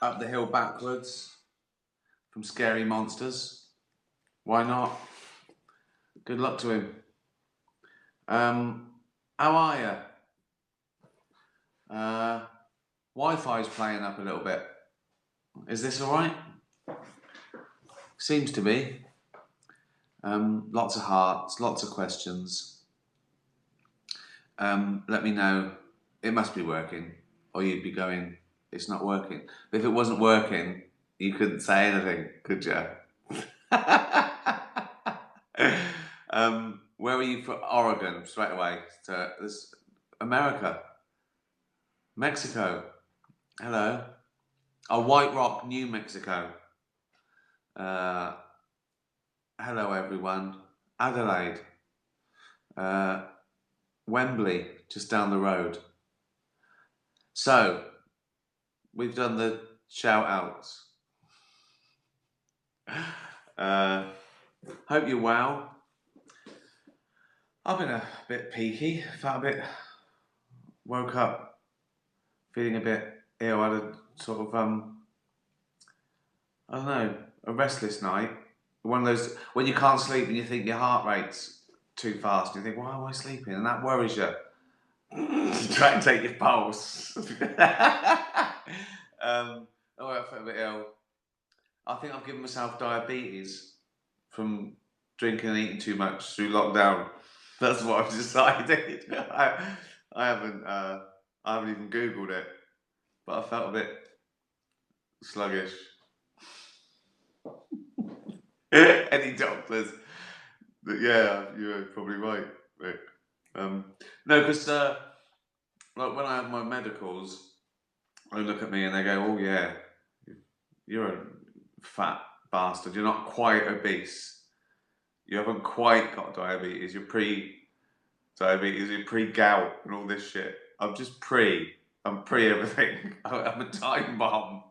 up the hill backwards from scary monsters. Why not? Good luck to him. How are you? Wi-Fi's playing up a little bit. Is this all right? Seems to be. Lots of hearts, lots of questions. Let me know. It must be working, or you'd be going, it's not working. But if it wasn't working, you couldn't say anything, could you? Where are you from? Oregon, straight away. To this, America, Mexico. Hello. Oh, White Rock, New Mexico. Uh, hello, everyone. Adelaide. Uh, Wembley, just down the road. So, we've done the shout outs. Hope you're well. I've been a bit peaky, felt a bit, woke up feeling a bit ill. I had a sort of, I don't know, a restless night. One of those, when you can't sleep and you think your heart rate's too fast, you think, why am I sleeping? And that worries you. Try and take your pulse. I felt a bit ill. I think I've given myself diabetes from drinking and eating too much through lockdown. That's what I've decided. I haven't even Googled it, but I felt a bit sluggish. Any doctors? Yeah, you're probably right, Rick. No, because like when I have my medicals, they look at me and they go, "Oh yeah, you're a fat bastard. You're not quite obese. You haven't quite got diabetes. You're pre-diabetes. You're pre-gout and all this shit. I'm just pre. I'm pre everything. I'm a time bomb."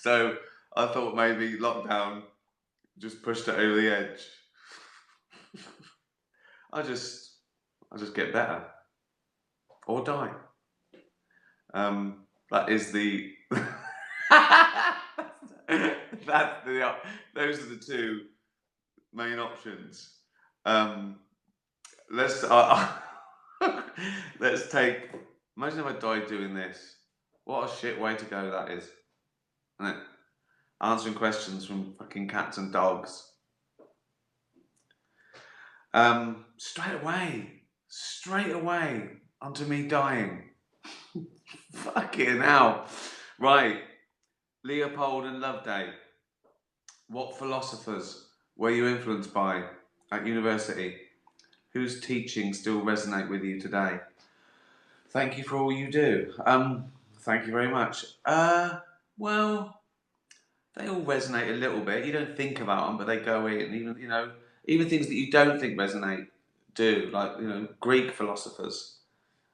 So I thought maybe lockdown just pushed it over the edge. I just get better or die. That is the. That's the. Those are the two main options. Let's let's take. Imagine if I died doing this. What a shit way to go that is, isn't it? Answering questions from fucking cats and dogs. Straight away onto me dying. Fucking hell. Right. Leopold and Loveday. What philosophers were you influenced by at university? Whose teachings still resonate with you today? Thank you for all you do. Thank you very much. Well, they all resonate a little bit. You don't think about them, but they go in. Even things that you don't think resonate do. Like Greek philosophers.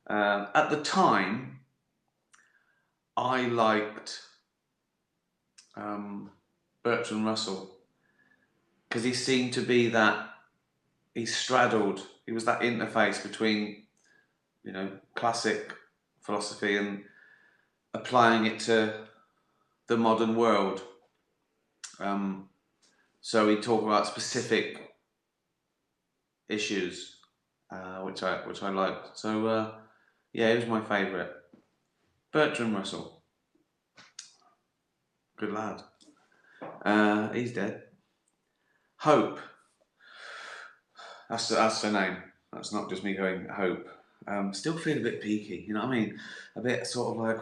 At the time, I liked Bertrand Russell because he seemed to be that. He straddled. He was that interface between, classic philosophy and applying it to the modern world. So he talked about specific issues, which I liked. So yeah, he was my favourite. Bertrand Russell, good lad. He's dead. Hope. That's her name. That's not just me going Hope. Still feel a bit peaky, you know what I mean? A bit sort of like,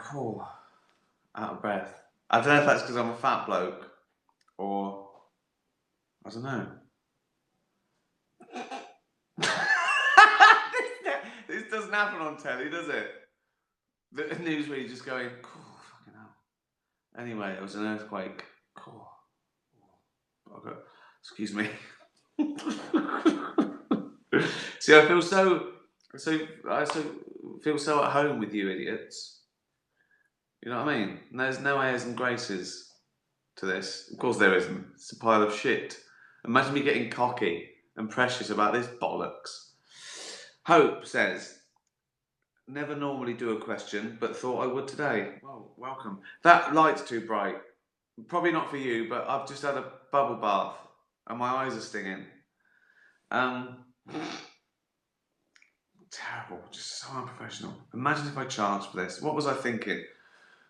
out of breath. I don't know if that's because I'm a fat bloke or I don't know. This doesn't happen on telly, does it? The news where you're just going, fucking hell. Anyway, it was an earthquake. Okay. Excuse me. See, I feel I feel so at home with you idiots. You know what I mean? And there's no airs and graces to this. Of course there isn't. It's a pile of shit. Imagine me getting cocky and precious about this bollocks. Hope says, never normally do a question, but thought I would today. Well, welcome. That light's too bright. Probably not for you, but I've just had a bubble bath and my eyes are stinging. Um, Terrible, just so unprofessional. Imagine if I charged for this. What was I thinking?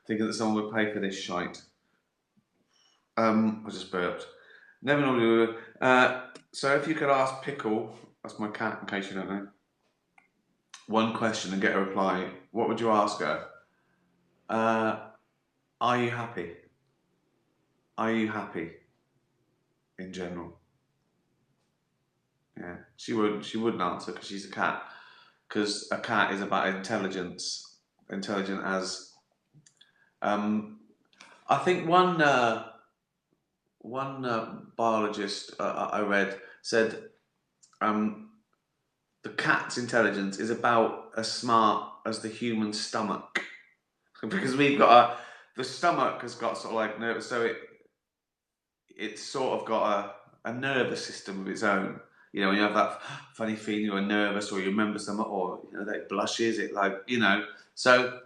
Thinking that someone would pay for this shite. I just burped. Never normally. So if you could ask Pickle, that's my cat, in case you don't know, one question and get a reply, what would you ask her? Are you happy? Are you happy? In general. Yeah, she wouldn't answer because she's a cat. Because a cat is about intelligence, intelligent as. I think one biologist I read said the cat's intelligence is about as smart as the human stomach because we've got the stomach has got sort of like nervous, so it's sort of got a nervous system of its own. You know, when you have that funny feeling you're nervous or you remember something or you know that it blushes, it like you know. So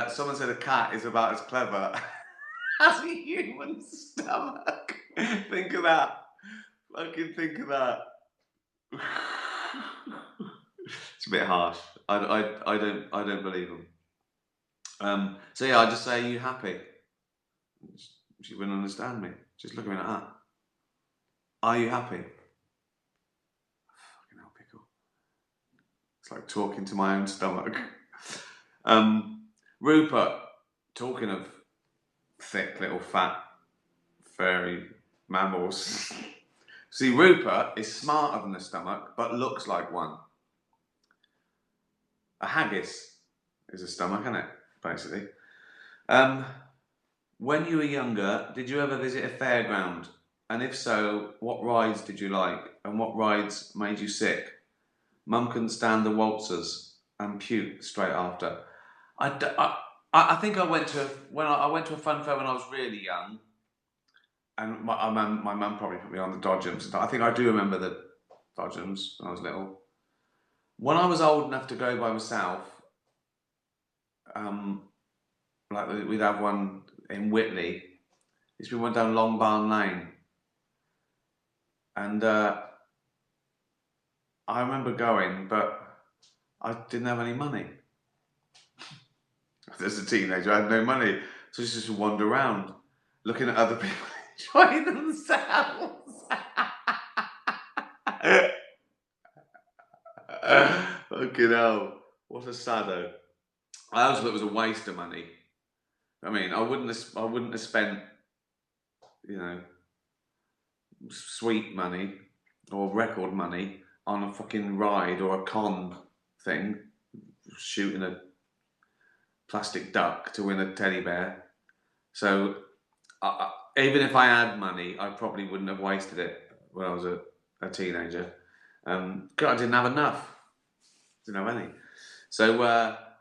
someone said a cat is about as clever as a human stomach. Think of that. Fucking think of that. It's a bit harsh. I don't believe them. So yeah, I just say, "Are you happy?" She wouldn't understand me. Just looking at that. Are you happy? Fucking hell, Pickle. It's like talking to my own stomach. Rupert, talking of thick little fat furry mammals. See, Rupert is smarter than a stomach, but looks like one. A haggis is a stomach, isn't it? Basically. When you were younger, did you ever visit a fairground? And if so, what rides did you like? And what rides made you sick? Mum couldn't stand the waltzers and puked straight after. I think I went to I went to a fun fair when I was really young, and my mum probably put me on the dodgems. I think I do remember the dodgems when I was little. When I was old enough to go by myself, like we'd have one in Whitley. We went down Long Barn Lane, and I remember going, but I didn't have any money. As a teenager, I had no money, so I just wander around, looking at other people enjoying themselves. Fucking hell, what a saddo. I also thought it was a waste of money. I mean, I wouldn't have spent, you know, sweet money or record money on a fucking ride or a con thing, shooting a plastic duck to win a teddy bear. So even if I had money, I probably wouldn't have wasted it when I was a teenager. Because I didn't have enough. Didn't have any. So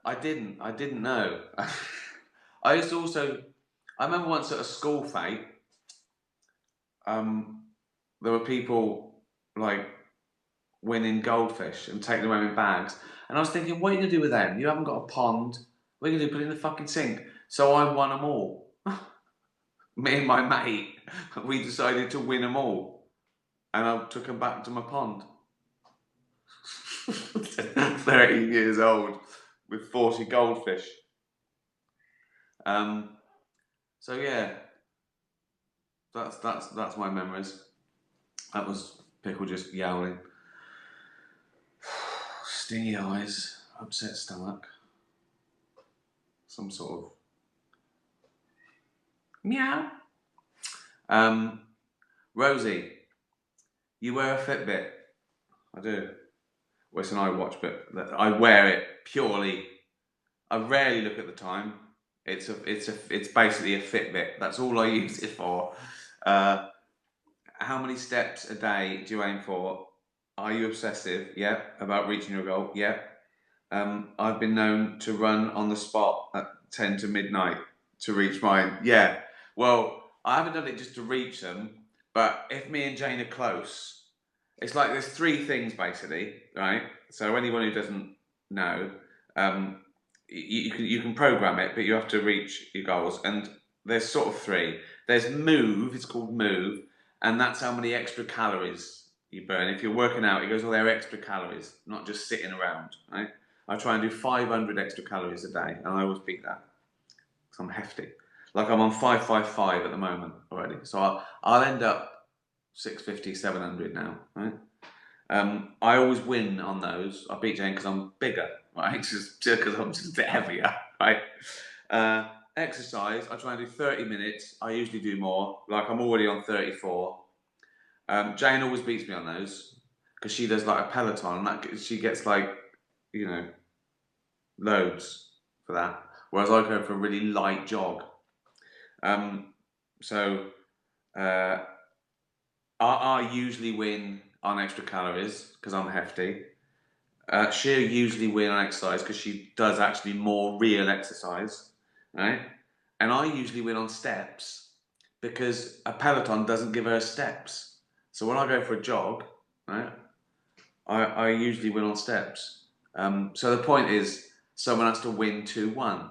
I didn't know. I used to also, I remember once at a school fete, there were people like winning goldfish and taking them home in bags. And I was thinking, what are you going to do with them? You haven't got a pond. What are you going to do? Put it in the fucking sink. So I won them all. Me and my mate, we decided to win them all. And I took them back to my pond. 13 years old with 40 goldfish. So yeah, that's my memories. That was Pickle just yowling. Stingy eyes, upset stomach, some sort of meow. Rosie, you wear a Fitbit. I do. Well, it's an iWatch, but I wear it purely. I rarely look at the time. It's basically a Fitbit. That's all I use it for. How many steps a day do you aim for? Are you obsessive? Yeah. About reaching your goal? Yeah. I've been known to run on the spot at 10 to midnight to reach mine. Yeah. Well, I haven't done it just to reach them, but if me and Jane are close, it's like there's three things basically, right? So anyone who doesn't know, you can program it, but you have to reach your goals. And There's sort of three. There's move, it's called move, and that's how many extra calories you burn. If you're working out, it goes, well, they're extra calories, not just sitting around, right? I try and do 500 extra calories a day, and I always beat that, because I'm hefty. Like I'm on 555 at the moment already, so I'll end up 650, 700 now, right? I always win on those. I beat Jane because I'm bigger, right? Just because I'm just a bit heavier, right? Exercise, I try and do 30 minutes. I usually do more. Like I'm already on 34. Jane always beats me on those because she does like a Peloton. She gets like, you know, loads for that. Whereas I go for a really light jog. So I usually win on extra calories because I'm hefty. She'll usually win on exercise because she does actually more real exercise, right? And I usually win on steps because a Peloton doesn't give her steps. So when I go for a jog, right, I usually win on steps. So the point is, someone has to win 2-1,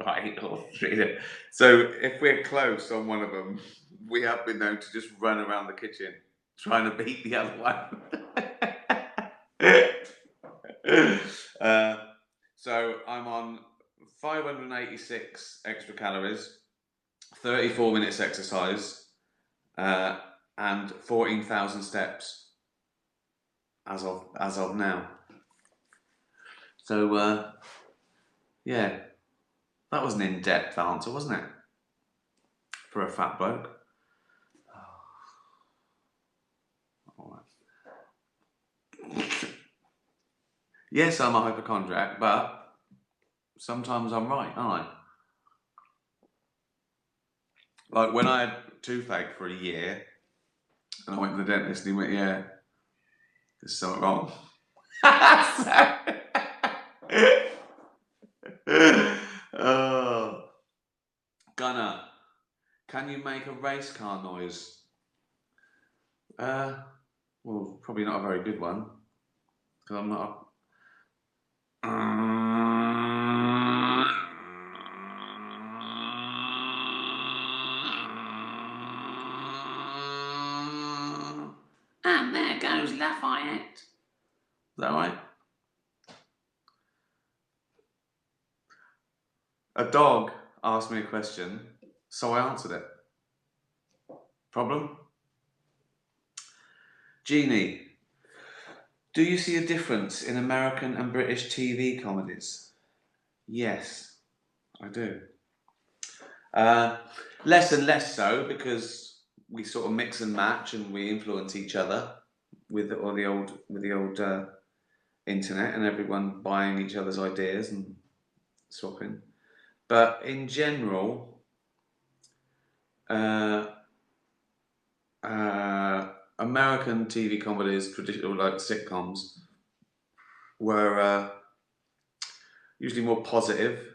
right? Or 3. So if we're close on one of them, we have been known to just run around the kitchen trying to beat the other one. So I'm on 586 extra calories, 34 minutes exercise, and 14,000 steps as of now. So yeah, that was an in-depth answer, wasn't it? For a fat bloke. All right. Yes, I'm a hypochondriac, but sometimes I'm right, aren't I? Like when I had toothache for a year, and I went to the dentist, and he went, "Yeah, there's something wrong." Oh. Gunner, can you make a race car noise? Well, probably not a very good one, because I'm not. And there goes Lafayette. Is that right? A dog asked me a question, so I answered it. Problem? Jeannie, do you see a difference in American and British TV comedies? Yes, I do. Less and less so because we sort of mix and match and we influence each other with the old internet and everyone buying each other's ideas and swapping. But in general, American TV comedies, traditional like sitcoms, were usually more positive,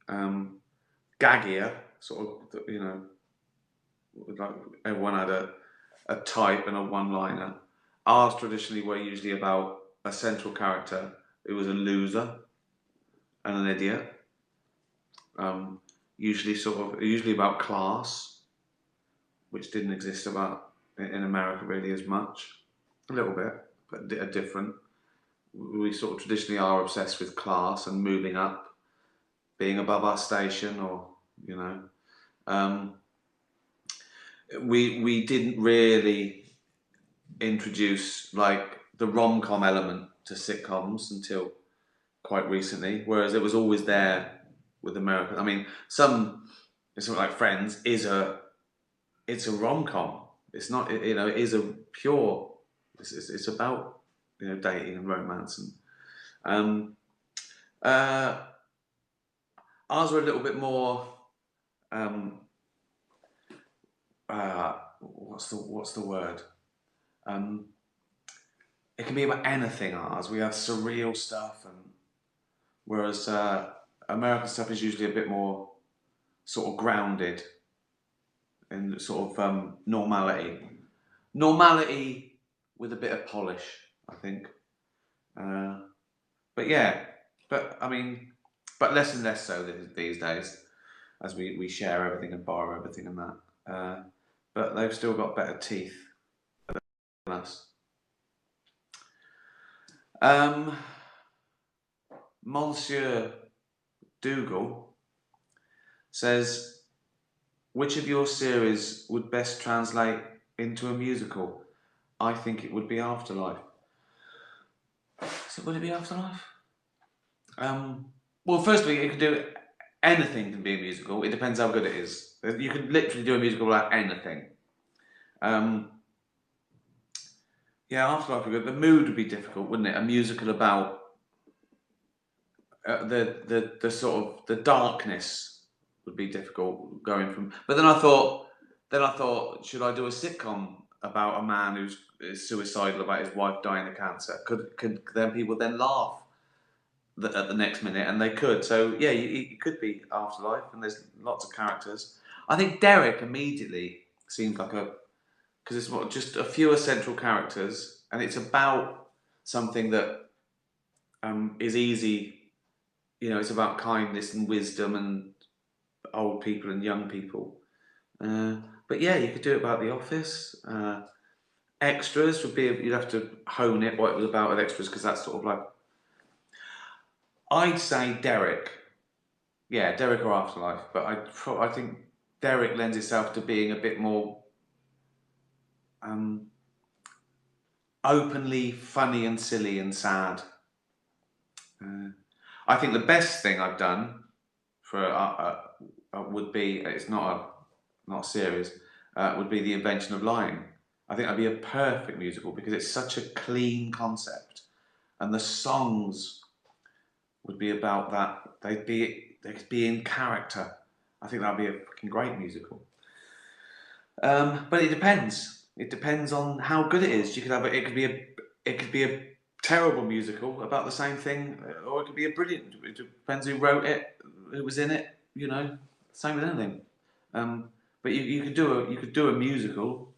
gaggier, sort of, you know, like everyone had a type and a one-liner. Ours traditionally were usually about a central character who was a loser and an idiot. Usually about class, which didn't exist about in America really as much. A little bit, but different. We sort of traditionally are obsessed with class and moving up, being above our station, or you know. We didn't really introduce like the rom-com element to sitcoms until quite recently, whereas it was always there with American. I mean, something like Friends it's a rom-com. It's not, you know, it is a pure. It's about, you know, dating and romance and ours were a little bit more. What's the word? It can be about anything. Ours, we have surreal stuff, and whereas American stuff is usually a bit more sort of grounded in sort of normality with a bit of polish, I think. But yeah, but I mean, but less and less so these days. as we share everything and borrow everything and that. But they've still got better teeth than us. Monsieur Dougal says, which of your series would best translate into a musical? I think it would be Afterlife. So would it be Afterlife? Well, firstly, you can do anything can be a musical. It depends how good it is. You could literally do a musical about anything. Yeah, Afterlife would be good. The mood would be difficult, wouldn't it? A musical about the sort of the darkness would be difficult going from. But then I thought, should I do a sitcom about a man who's suicidal about his wife dying of cancer? Could then people then laugh at the next minute? And they could. So yeah, it could be Afterlife, and there's lots of characters. I think Derek immediately seems like because it's just a fewer central characters, and it's about something that is easy. You know, it's about kindness and wisdom and old people and young people. But yeah, you could do it about The Office. Extras would be, you'd have to hone it what it was about with extras, because that's sort of like, I'd say Derek. Yeah, Derek or Afterlife. But I think Derek lends itself to being a bit more openly funny and silly and sad. I think the best thing I've done for would be, it's not a series, would be The Invention of Lying. I think that'd be a perfect musical because it's such a clean concept, and the songs would be about that. They'd be in character. I think that'd be a fucking great musical. But it depends. It depends on how good it is. You could have it could be a terrible musical about the same thing, or it could be a brilliant. It depends who wrote it, who was in it. You know, same with anything. But you could do a musical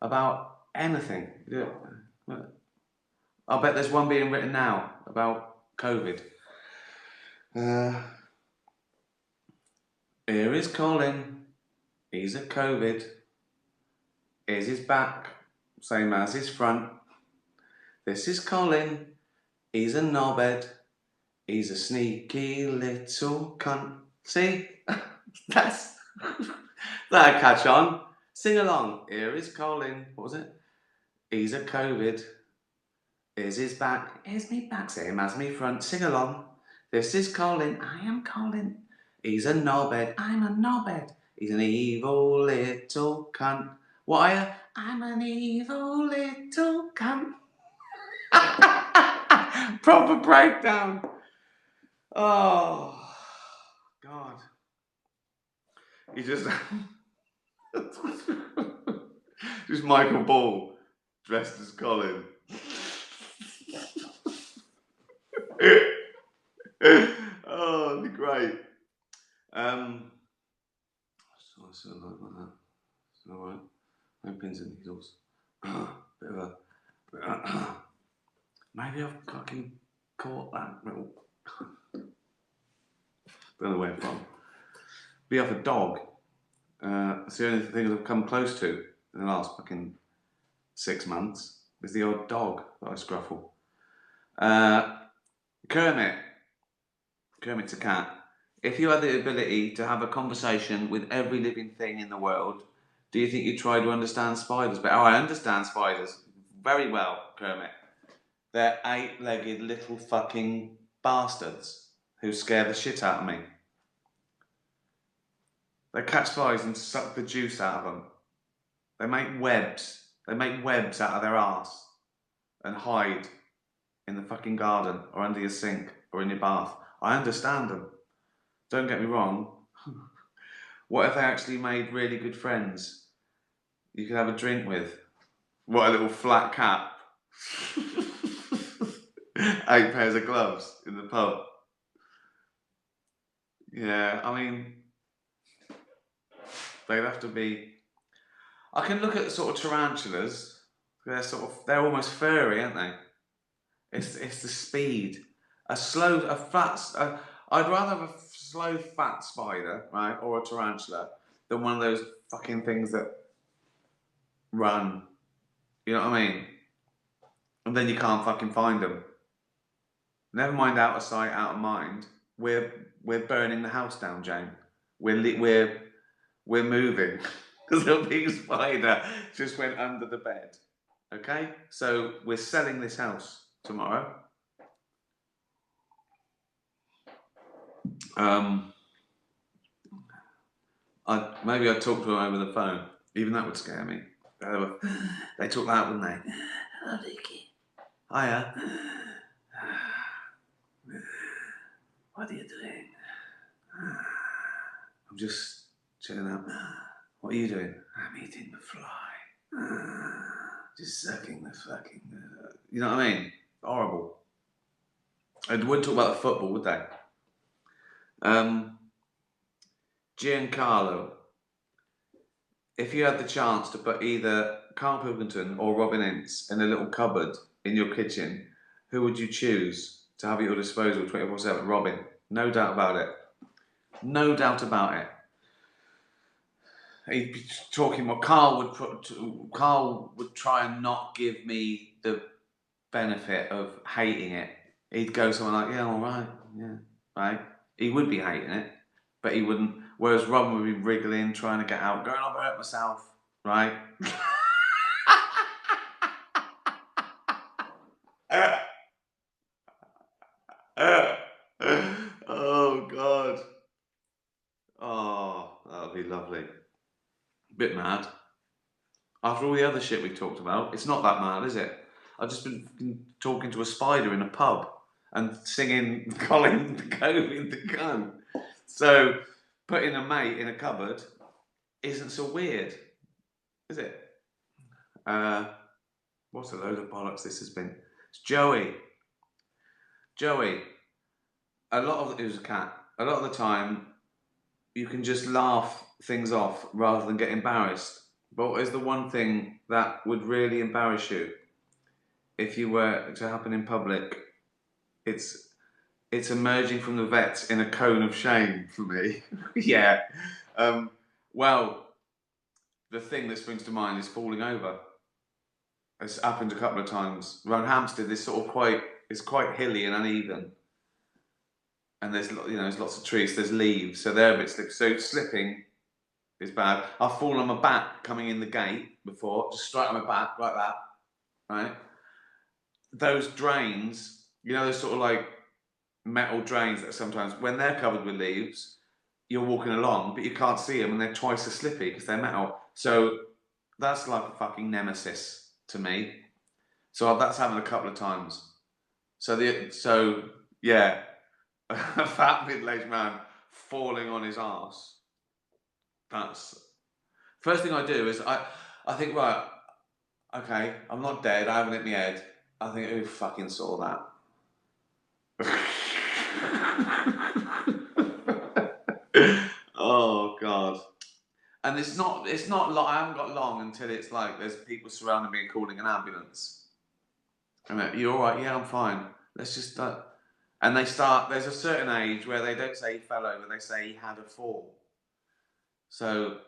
about anything. I'll bet there's one being written now about COVID. Here is Colin. He's a COVID. Here's his back, same as his front. This is Colin. He's a knobhead. He's a sneaky little cunt. See? That'll catch on. Sing along. Here is Colin. What was it? He's a COVID. Here's his back. Here's me back. Same as me front. Sing along. This is Colin. I am Colin. He's a knobhead. I'm a knobhead. He's an evil little cunt. What are you? I'm an evil little cunt. Proper breakdown. Oh, God. You just Michael Ball dressed as Colin. Oh, it'd be great. So like that. It's alright. No pins and needles. Bit of a maybe I've fucking caught that little. Don't know where from. Be off a dog. It's the only thing I've come close to in the last fucking 6 months is the odd dog that I scruffle. Kermit's a cat. If you had the ability to have a conversation with every living thing in the world, do you think you'd try to understand spiders better? Oh, I understand spiders very well, Kermit. They're 8-legged little fucking bastards who scare the shit out of me. They catch flies and suck the juice out of them. They make webs. They make webs out of their arse and hide in the fucking garden or under your sink or in your bath. I understand them. Don't get me wrong. What if they actually made really good friends you could have a drink with? What, a little flat cap? 8 pairs of gloves in the pub. Yeah, I mean, they'd have to be. I can look at sort of tarantulas. They're almost furry, aren't they? It's the speed. I'd rather have a slow fat spider, right, or a tarantula, than one of those fucking things that run. You know what I mean? And then you can't fucking find them. Never mind out of sight, out of mind. We're burning the house down, Jane. We're moving because a big spider just went under the bed. Okay, so we're selling this house tomorrow. Maybe I'd talk to her over the phone. Even that would scare me. They talk loud, wouldn't they? Hello, Dickie. Hiya. What are you doing? I'm just chilling out. What are you doing? I'm eating the fly. Just sucking the fucking... you know what I mean? Horrible. They wouldn't talk about the football, would they? Giancarlo. If you had the chance to put either Carl Pilkington or Robin Ince in a little cupboard in your kitchen, who would you choose to have at your disposal 24/7? Robin. No doubt about it. No doubt about it. He'd be talking what Carl would try and not give me the benefit of hating it. He'd go something like, yeah, all right, yeah, right. He would be hating it, but he wouldn't. Whereas Robin would be wriggling, trying to get out, going, I'll hurt myself, right? Oh God. Oh, that would be lovely. Bit mad. After all the other shit we talked about, it's not that mad, is it? I've just been talking to a spider in a pub and singing Colin the COVID the gun. So putting a mate in a cupboard isn't so weird, is it? What a load of bollocks this has been. It's Joey. Joey. It was a cat. A lot of the time, you can just laugh things off rather than get embarrassed. But what is the one thing that would really embarrass you if you were to happen in public? It's emerging from the vets in a cone of shame for me. Yeah. Well, the thing that springs to mind is falling over. It's happened a couple of times. Around Hampstead, it's quite hilly and uneven. And there's lots of trees, there's leaves, so they're a bit slippery. So slipping is bad. I've fallen on my back coming in the gate before, just straight on my back, like that, right? Those drains, those sort of like metal drains that sometimes, when they're covered with leaves, you're walking along, but you can't see them and they're twice as slippy because they're metal. So that's like a fucking nemesis to me. So that's happened a couple of times. So yeah, a fat middle-aged man falling on his arse. That's first thing I do is I think, right, okay, I'm not dead, I haven't hit my head. I think, who fucking saw that? Oh God. And it's not long, I haven't got long until it's like there's people surrounding me and calling an ambulance. And like, you alright? Yeah, I'm fine. Let's just and there's a certain age where they don't say he fell over, they say he had a fall. So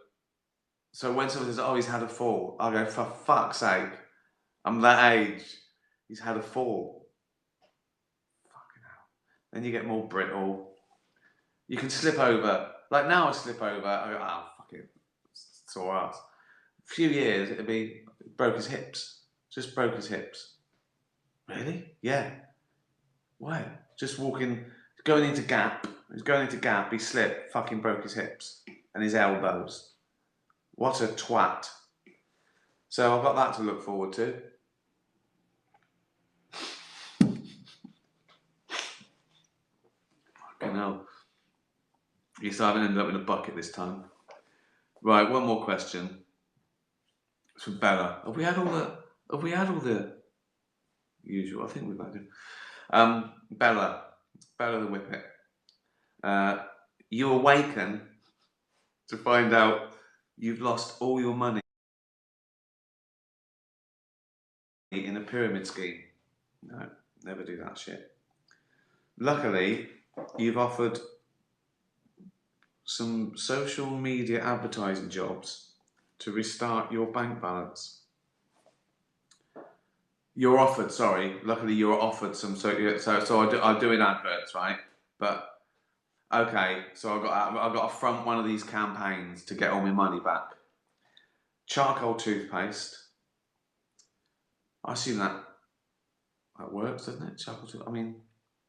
when someone says, oh, he's had a fall, I go, for fuck's sake, I'm that age, he's had a fall. Fucking hell. Then you get more brittle. You can slip over. Like now I slip over, I go, oh, fuck it, sore ass. A few years, broke his hips. Just broke his hips. Really? Yeah. Why? Just walking, going into Gap. He slipped, fucking broke his hips and his elbows. What a twat. So I've got that to look forward to. Fucking hell. Yes, I haven't ended up in a bucket this time. Right, one more question. It's from Bella. Have we had all the usual? I think we've had it. Bella the Whippet. You awaken to find out you've lost all your money in a pyramid scheme. No, never do that shit. Luckily, you've offered some social media advertising jobs to restart your bank balance. You're offered, sorry, luckily you're offered some, so I'm doing adverts, right? But, okay, so I've got to front one of these campaigns to get all my money back. Charcoal toothpaste. I assume that works, doesn't it? Charcoal toothpaste. I mean,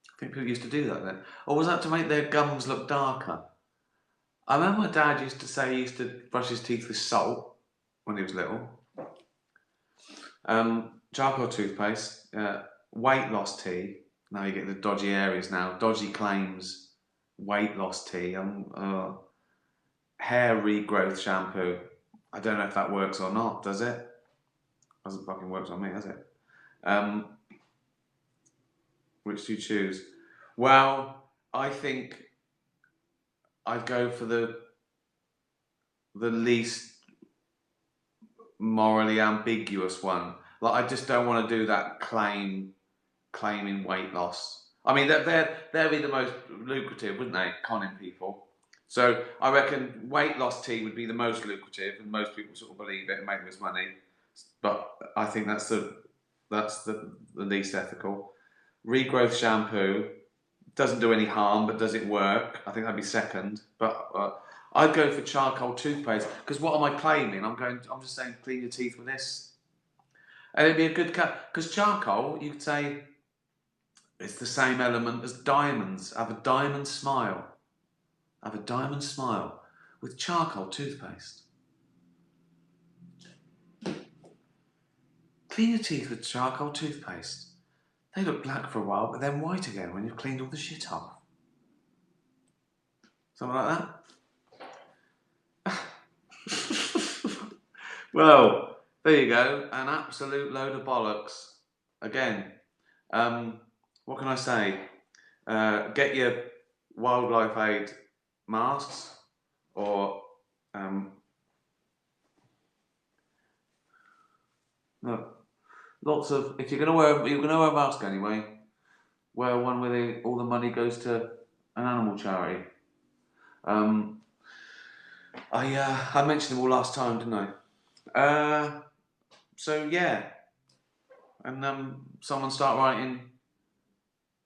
I think people used to do that then. Or was that to make their gums look darker? I remember my dad used to say he used to brush his teeth with salt when he was little. Charcoal toothpaste, weight loss tea. Now you get the dodgy areas now. Dodgy claims, weight loss tea. Hair regrowth shampoo. I don't know if that works or not, does it? Hasn't fucking worked on me, has it? Which do you choose? Well, I think I'd go for the least morally ambiguous one. Like, I just don't want to do that claiming weight loss. I mean, they'd be the most lucrative, wouldn't they? Conning people. So I reckon weight loss tea would be the most lucrative, and most people sort of believe it and make this money. But I think that's the least ethical. Regrowth shampoo doesn't do any harm, but does it work? I think that'd be second. But I'd go for charcoal toothpaste, because what am I claiming? I'm just saying clean your teeth with this, and it'd be a good cut. Because charcoal, you could say, it's the same element as diamonds. Have a diamond smile. Have a diamond smile with charcoal toothpaste. Clean your teeth with charcoal toothpaste. They look black for a while, but then white again when you've cleaned all the shit off. Something like that. Well, there you go. An absolute load of bollocks. Again, what can I say? Get your wildlife aid masks, or no, lots of. If you're gonna wear a mask anyway, wear one where all the money goes to an animal charity. I mentioned them all last time, didn't I? So yeah, and someone start writing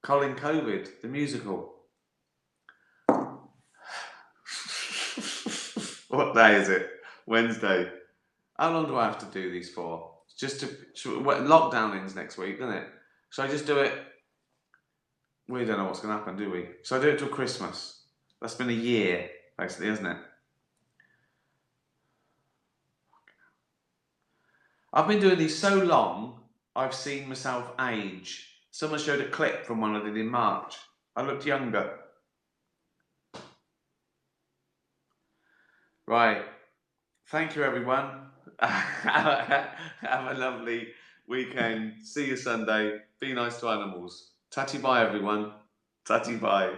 Colin COVID, the musical. What day is it? Wednesday. How long do I have to do these for? Lockdown ends next week, doesn't it? Should I just do it? We don't know what's going to happen, do we? So I do it till Christmas. That's been a year, basically, hasn't it? I've been doing these so long, I've seen myself age. Someone showed a clip from one I did in March. I looked younger. Right. Thank you, everyone. Have a lovely weekend. See you Sunday. Be nice to animals. Tatty bye, everyone. Tatty bye.